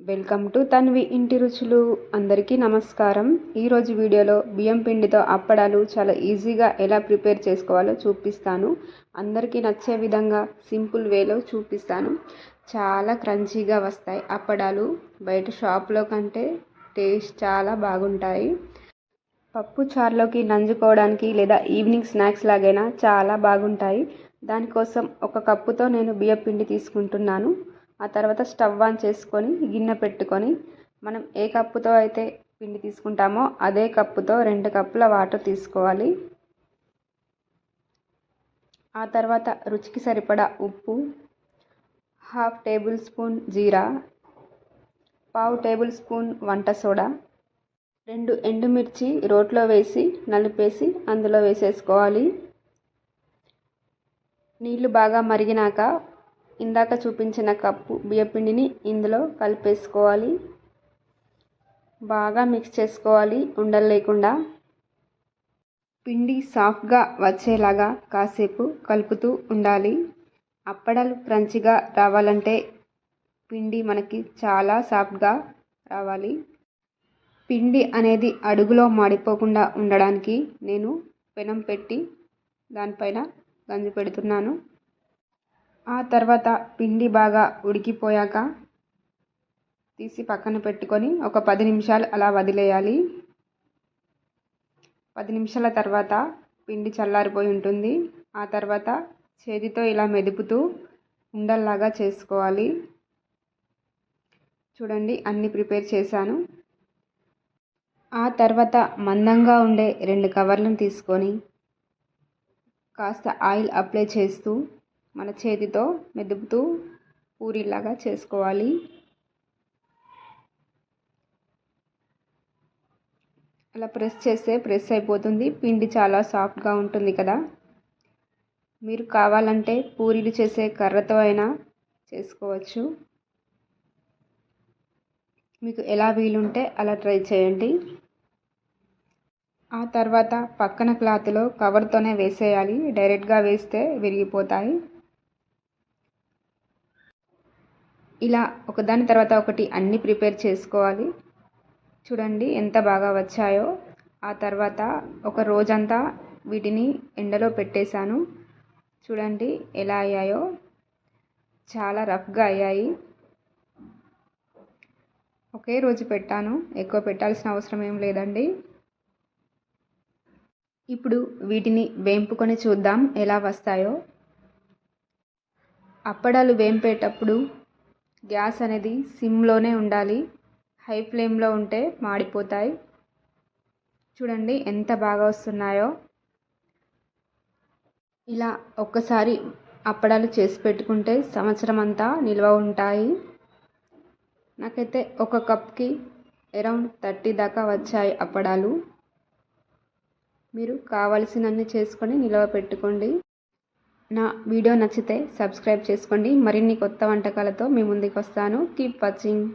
Welcome to Tanvi ఇంటి రుచులు. అందరికీ నమస్కారం. ఈరోజు వీడియోలో బియ్యం పిండితో అప్పడాలు చాలా ఈజీగా ఎలా ప్రిపేర్ చేసుకోవాలో చూపిస్తాను. అందరికీ నచ్చే విధంగా సింపుల్ వేలో చూపిస్తాను. చాలా క్రంచీగా వస్తాయి అప్పడాలు. బయట షాప్లో కంటే టేస్ట్ చాలా బాగుంటాయి. పప్పు చారులోకి నంజుకోవడానికి లేదా ఈవినింగ్ స్నాక్స్ లాగైనా చాలా బాగుంటాయి. దానికోసం ఒక కప్పుతో నేను బియ్యం పిండి తీసుకుంటున్నాను. ఆ తర్వాత స్టవ్ ఆన్ చేసుకొని గిన్నె పెట్టుకొని మనం ఏ కప్పుతో అయితే పిండి తీసుకుంటామో అదే కప్పుతో 2 కప్పుల వాటర్ తీసుకోవాలి. ఆ తర్వాత రుచికి సరిపడా ఉప్పు, 1/2 టేబుల్ స్పూన్ జీరా, 1/2 టేబుల్ స్పూన్ వంట సోడా, 2 ఎండుమిర్చి రోట్లో వేసి నలిపేసి అందులో వేసేసుకోవాలి. నీళ్లు బాగా మరిగినాక ఇందాక చూపించిన కప్పు బియ్యపిండిని ఇందులో కలిపేసుకోవాలి. బాగా మిక్స్ చేసుకోవాలి ఉండలు లేకుండా. పిండి సాఫ్ట్గా వచ్చేలాగా కాసేపు కలుపుతూ ఉండాలి. అప్పడాలు క్రంచిగా రావాలంటే పిండి మనకి చాలా సాఫ్ట్గా రావాలి. పిండి అనేది అడుగులో మాడిపోకుండా ఉండడానికి నేను పెనం పెట్టి దానిపైన గంజి పెడుతున్నాను. ఆ తర్వాత పిండి బాగా ఉడికిపోయాక తీసి పక్కన పెట్టుకొని ఒక 10 నిమిషాలు అలా వదిలేయాలి. 10 నిమిషాల తర్వాత పిండి చల్లారిపోయి ఉంటుంది. ఆ తర్వాత చేతితో ఇలా మెదుపుతూ ఉండల్లాగా చేసుకోవాలి. చూడండి, అన్నీ ప్రిపేర్ చేశాను. ఆ తర్వాత మందంగా ఉండే 2 కవర్లను తీసుకొని కాస్త ఆయిల్ అప్లై చేస్తూ మన చేతితో మెదుపుతూ పూరీలాగా చేసుకోవాలి. అలా ప్రెస్ చేస్తే ప్రెస్ అయిపోతుంది. పిండి చాలా సాఫ్ట్గా ఉంటుంది కదా. మీరు కావాలంటే పూరీలు చేసే కర్రతో అయినా చేసుకోవచ్చు. మీకు ఎలా వీలుంటే అలా ట్రై చేయండి. ఆ తర్వాత పక్కన క్లాత్లో కవర్తోనే వేసేయాలి. డైరెక్ట్గా వేస్తే విరిగిపోతాయి. ఇలా ఒకదాని తర్వాత ఒకటి అన్నీ ప్రిపేర్ చేసుకోవాలి. చూడండి ఎంత బాగా వచ్చాయో. ఆ తర్వాత ఒక రోజంతా వీటిని ఎండలో పెట్టేశాను. చూడండి ఎలా అయ్యాయో. చాలా రఫ్గా అయ్యాయి. ఒకే రోజు పెట్టాను, ఎక్కువ పెట్టాల్సిన అవసరం ఏం లేదండి. ఇప్పుడు వీటిని వేంపుకొని చూద్దాం ఎలా వస్తాయో. అప్పడాలు వేంపేటప్పుడు గ్యాస్ అనేది సిమ్లోనే ఉండాలి. హై ఫ్లేమ్లో ఉంటే మాడిపోతాయి. చూడండి ఎంత బాగా వస్తున్నాయో. ఇలా ఒక్కసారి అప్పడాలు చేసి పెట్టుకుంటే సంవత్సరం అంతా నిల్వ ఉంటాయి. నాకైతే ఒక కప్కి అరౌండ్ 30 దాకా వచ్చాయి అప్పడాలు. మీరు కావలసినన్ని చేసుకొని నిల్వ పెట్టుకోండి. నా వీడియో నచ్చితే సబ్స్క్రైబ్ చేసుకోండి. మరిన్ని కొత్త వంటకాలతో మీ ముందుకు వస్తాను. Keep watching.